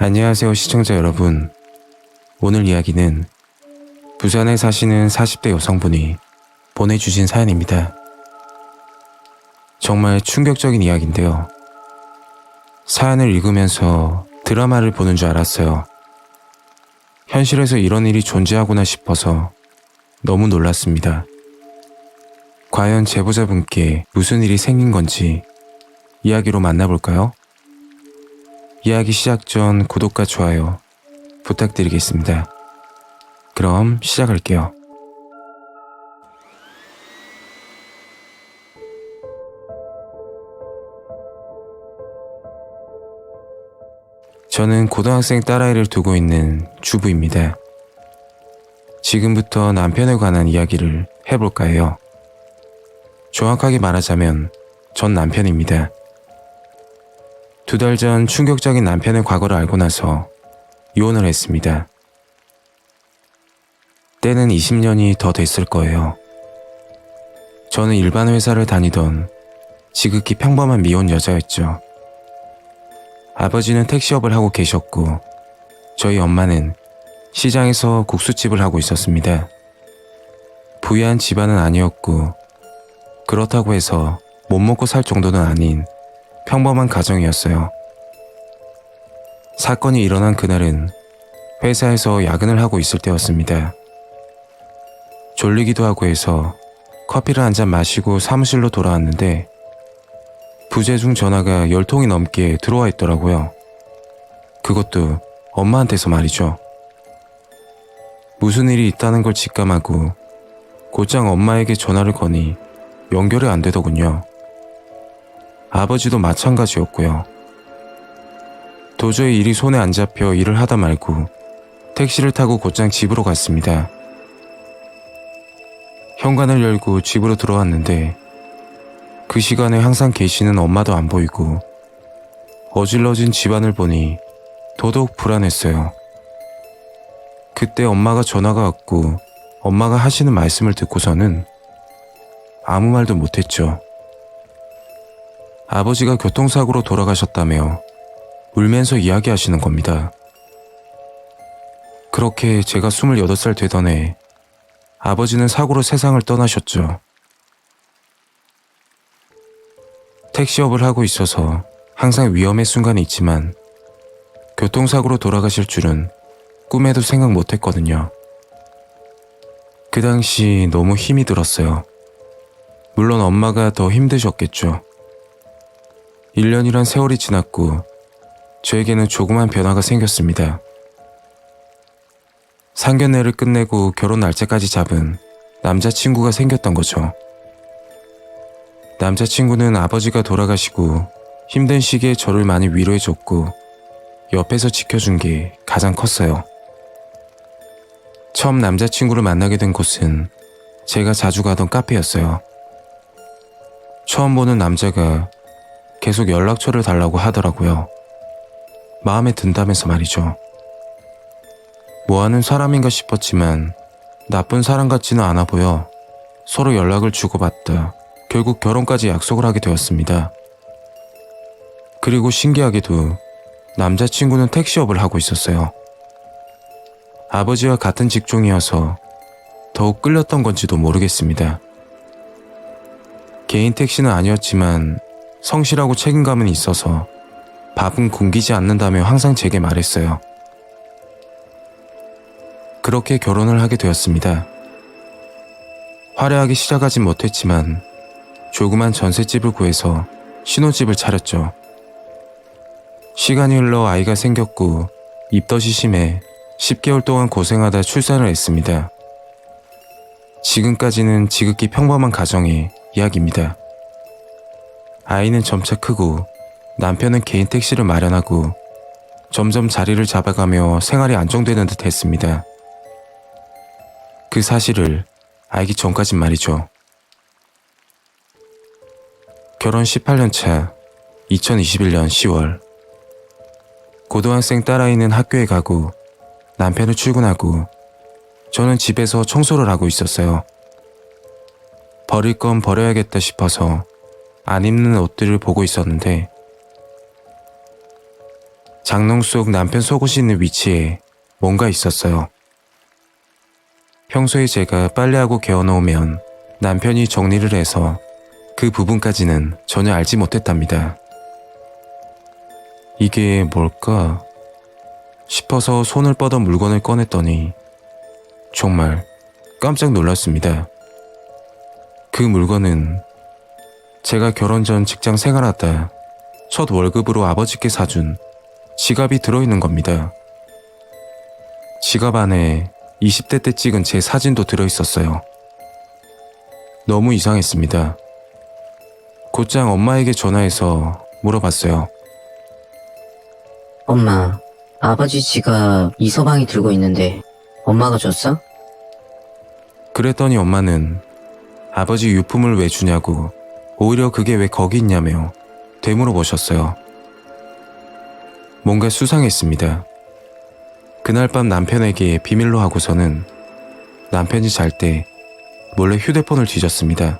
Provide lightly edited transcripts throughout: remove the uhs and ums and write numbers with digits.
안녕하세요 시청자 여러분. 오늘 이야기는 부산에 사시는 40대 여성분이 보내주신 사연입니다. 정말 충격적인 이야기인데요. 사연을 읽으면서 드라마를 보는 줄 알았어요. 현실에서 이런 일이 존재하구나 싶어서 너무 놀랐습니다. 과연 제보자분께 무슨 일이 생긴 건지 이야기로 만나볼까요? 이야기 시작 전 구독과 좋아요 부탁드리겠습니다. 그럼 시작할게요. 저는 고등학생 딸아이를 두고 있는 주부입니다. 지금부터 남편에 관한 이야기를 해볼까 해요. 정확하게 말하자면 전 남편입니다. 2달 전 충격적인 남편의 과거를 알고 나서 이혼을 했습니다. 때는 20년이 더 됐을 거예요. 저는 일반 회사를 다니던 지극히 평범한 미혼 여자였죠. 아버지는 택시업을 하고 계셨고 저희 엄마는 시장에서 국수집을 하고 있었습니다. 부유한 집안은 아니었고 그렇다고 해서 못 먹고 살 정도는 아닌 평범한 가정이었어요. 사건이 일어난 그날은 회사에서 야근을 하고 있을 때였습니다. 졸리기도 하고 해서 커피를 한 잔 마시고 사무실로 돌아왔는데 부재중 전화가 10통이 넘게 들어와 있더라고요. 그것도 엄마한테서 말이죠. 무슨 일이 있다는 걸 직감하고 곧장 엄마에게 전화를 거니 연결이 안 되더군요. 아버지도 마찬가지였고요. 도저히 일이 손에 안 잡혀 일을 하다 말고 택시를 타고 곧장 집으로 갔습니다. 현관을 열고 집으로 들어왔는데 그 시간에 항상 계시는 엄마도 안 보이고 어질러진 집안을 보니 더더욱 불안했어요. 그때 엄마가 전화가 왔고 엄마가 하시는 말씀을 듣고서는 아무 말도 못했죠. 아버지가 교통사고로 돌아가셨다며 울면서 이야기하시는 겁니다. 그렇게 제가 28살 되던 해 아버지는 사고로 세상을 떠나셨죠. 택시업을 하고 있어서 항상 위험의 순간이 있지만 교통사고로 돌아가실 줄은 꿈에도 생각 못했거든요. 그 당시 너무 힘이 들었어요. 물론 엄마가 더 힘드셨겠죠. 1년이란 세월이 지났고 저에게는 조그만 변화가 생겼습니다. 상견례를 끝내고 결혼 날짜까지 잡은 남자친구가 생겼던 거죠. 남자친구는 아버지가 돌아가시고 힘든 시기에 저를 많이 위로해줬고 옆에서 지켜준 게 가장 컸어요. 처음 남자친구를 만나게 된 곳은 제가 자주 가던 카페였어요. 처음 보는 남자가 계속 연락처를 달라고 하더라고요. 마음에 든다면서 말이죠. 뭐하는 사람인가 싶었지만 나쁜 사람 같지는 않아 보여 서로 연락을 주고받다 결국 결혼까지 약속을 하게 되었습니다. 그리고 신기하게도 남자친구는 택시업을 하고 있었어요. 아버지와 같은 직종이어서 더욱 끌렸던 건지도 모르겠습니다. 개인 택시는 아니었지만 성실하고 책임감은 있어서 밥은 굶기지 않는다며 항상 제게 말했어요. 그렇게 결혼을 하게 되었습니다. 화려하게 시작하진 못했지만 조그만 전셋집을 구해서 신혼집을 차렸죠. 시간이 흘러 아이가 생겼고 입덧이 심해 10개월 동안 고생하다 출산을 했습니다. 지금까지는 지극히 평범한 가정의 이야기입니다. 아이는 점차 크고 남편은 개인 택시를 마련하고 점점 자리를 잡아가며 생활이 안정되는 듯 했습니다. 그 사실을 알기 전까진 말이죠. 결혼 18년 차 2021년 10월 고등학생 딸아이는 학교에 가고 남편은 출근하고 저는 집에서 청소를 하고 있었어요. 버릴 건 버려야겠다 싶어서 안 입는 옷들을 보고 있었는데 장롱 속 남편 속옷이 있는 위치에 뭔가 있었어요. 평소에 제가 빨래하고 개어놓으면 남편이 정리를 해서 그 부분까지는 전혀 알지 못했답니다. 이게 뭘까 싶어서 손을 뻗어 물건을 꺼냈더니 정말 깜짝 놀랐습니다. 그 물건은 제가 결혼 전 직장 생활하다 첫 월급으로 아버지께 사준 지갑이 들어있는 겁니다. 지갑 안에 20대 때 찍은 제 사진도 들어있었어요. 너무 이상했습니다. 곧장 엄마에게 전화해서 물어봤어요. 엄마, 아버지 지갑 이서방이 들고 있는데 엄마가 줬어? 그랬더니 엄마는 아버지 유품을 왜 주냐고 오히려 그게 왜 거기 있냐며 되물어보셨어요. 뭔가 수상했습니다. 그날 밤 남편에게 비밀로 하고서는 남편이 잘 때 몰래 휴대폰을 뒤졌습니다.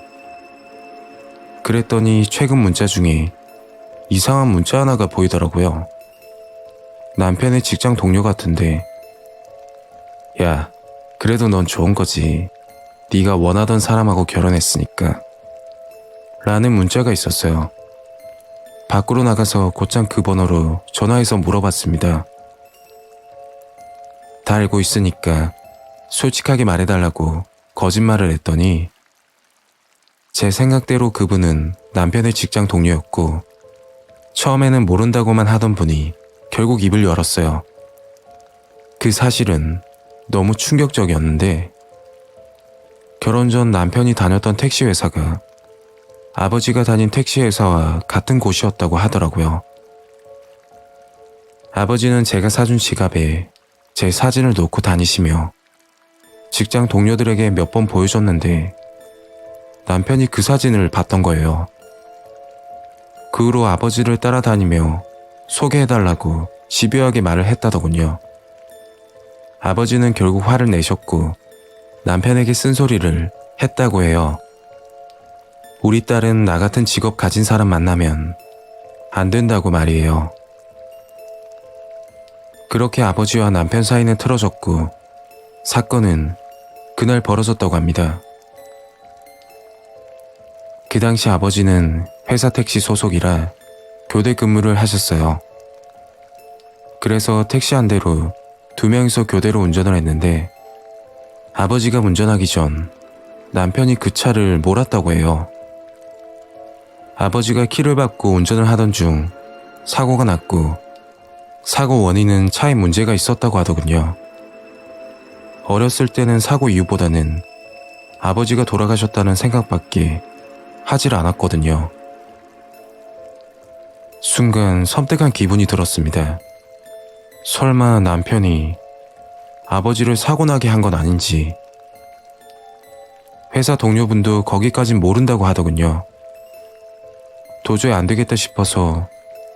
그랬더니 최근 문자 중에 이상한 문자 하나가 보이더라고요. 남편의 직장 동료 같은데 야, 그래도 넌 좋은 거지. 네가 원하던 사람하고 결혼했으니까 라는 문자가 있었어요. 밖으로 나가서 곧장 그 번호로 전화해서 물어봤습니다. 다 알고 있으니까 솔직하게 말해달라고 거짓말을 했더니 제 생각대로 그분은 남편의 직장 동료였고 처음에는 모른다고만 하던 분이 결국 입을 열었어요. 그 사실은 너무 충격적이었는데 결혼 전 남편이 다녔던 택시 회사가 아버지가 다닌 택시 회사와 같은 곳이었다고 하더라고요. 아버지는 제가 사준 지갑에 제 사진을 놓고 다니시며 직장 동료들에게 몇 번 보여줬는데 남편이 그 사진을 봤던 거예요. 그 후로 아버지를 따라다니며 소개해달라고 집요하게 말을 했다더군요. 아버지는 결국 화를 내셨고 남편에게 쓴소리를 했다고 해요. 우리 딸은 나 같은 직업 가진 사람 만나면 안 된다고 말이에요. 그렇게 아버지와 남편 사이는 틀어졌고 사건은 그날 벌어졌다고 합니다. 그 당시 아버지는 회사 택시 소속이라 교대 근무를 하셨어요. 그래서 택시 한 대로 2명이서 교대로 운전을 했는데 아버지가 운전하기 전 남편이 그 차를 몰았다고 해요. 아버지가 키를 받고 운전을 하던 중 사고가 났고 사고 원인은 차에 문제가 있었다고 하더군요. 어렸을 때는 사고 이유보다는 아버지가 돌아가셨다는 생각밖에 하질 않았거든요. 순간 섬뜩한 기분이 들었습니다. 설마 남편이 아버지를 사고 나게 한 건 아닌지. 회사 동료분도 거기까진 모른다고 하더군요. 도저히 안 되겠다 싶어서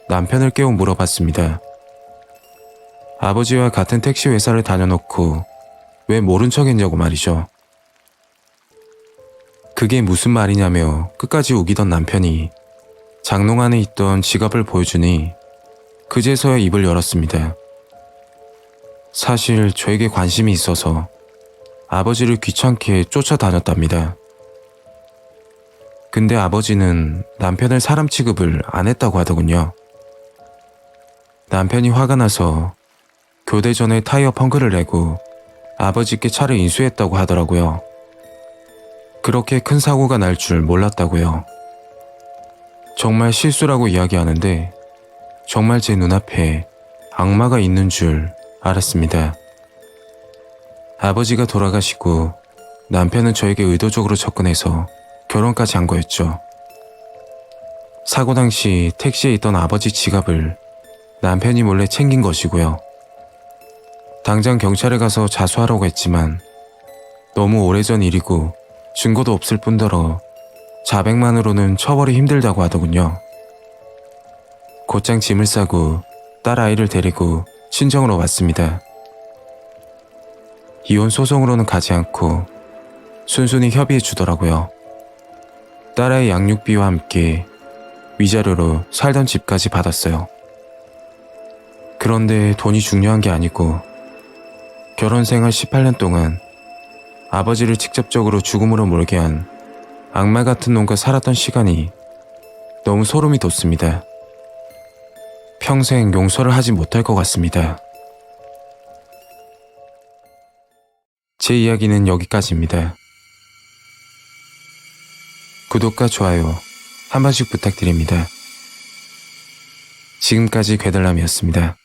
남편을 깨워 물어봤습니다. 아버지와 같은 택시 회사를 다녀놓고 왜 모른 척 했냐고 말이죠. 그게 무슨 말이냐며 끝까지 우기던 남편이 장롱 안에 있던 지갑을 보여주니 그제서야 입을 열었습니다. 사실 저에게 관심이 있어서 아버지를 귀찮게 쫓아다녔답니다. 근데 아버지는 남편을 사람 취급을 안 했다고 하더군요. 남편이 화가 나서 교대 전에 타이어 펑크를 내고 아버지께 차를 인수했다고 하더라고요. 그렇게 큰 사고가 날 줄 몰랐다고요. 정말 실수라고 이야기하는데 정말 제 눈앞에 악마가 있는 줄 알았습니다. 아버지가 돌아가시고 남편은 저에게 의도적으로 접근해서 결혼까지 한 거였죠. 사고 당시 택시에 있던 아버지 지갑을 남편이 몰래 챙긴 것이고요. 당장 경찰에 가서 자수하라고 했지만 너무 오래전 일이고 증거도 없을 뿐더러 자백만으로는 처벌이 힘들다고 하더군요. 곧장 짐을 싸고 딸 아이를 데리고 친정으로 왔습니다. 이혼 소송으로는 가지 않고 순순히 협의해 주더라고요. 딸아이 양육비와 함께 위자료로 살던 집까지 받았어요. 그런데 돈이 중요한 게 아니고 결혼 생활 18년 동안 아버지를 직접적으로 죽음으로 몰게 한 악마 같은 놈과 살았던 시간이 너무 소름이 돋습니다. 평생 용서를 하지 못할 것 같습니다. 제 이야기는 여기까지입니다. 구독과 좋아요 한 번씩 부탁드립니다. 지금까지 괴달람이었습니다.